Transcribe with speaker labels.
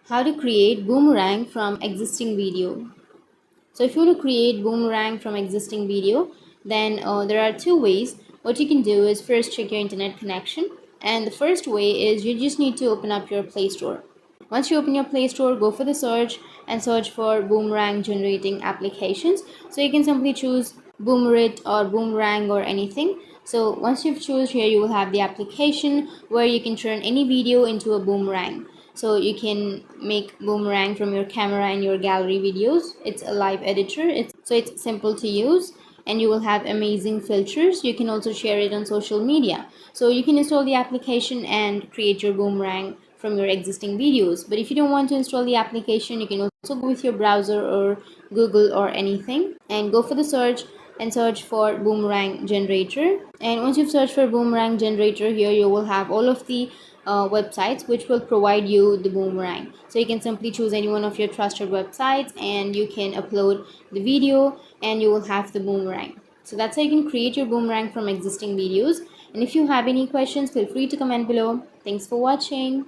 Speaker 1: How to create boomerang from existing video. So if you want to create boomerang from existing video, then there are two ways. What you can do is first check your internet connection, and the first way is you just need to open up your Play Store. Once you open your Play Store, go for the search and search for boomerang generating applications. So you can simply choose Boomerit or Boomerang or anything. So once you've choose here, you will have the application where you can turn any video into a boomerang. So you can make boomerang from your camera and your gallery videos. It's a live editor. It's simple to use, and you will have amazing filters. You can also share it on social media. So you can install the application and create your boomerang from your existing videos. But if you don't want to install the application, you can also go with your browser or Google or anything and go for the search and search for boomerang generator. And once you've searched for boomerang generator, here you will have all of the websites which will provide you the boomerang. So you can simply choose any one of your trusted websites and you can upload the video and you will have the boomerang. So that's how you can create your boomerang from existing videos. And if you have any questions, feel free to comment below. Thanks for watching.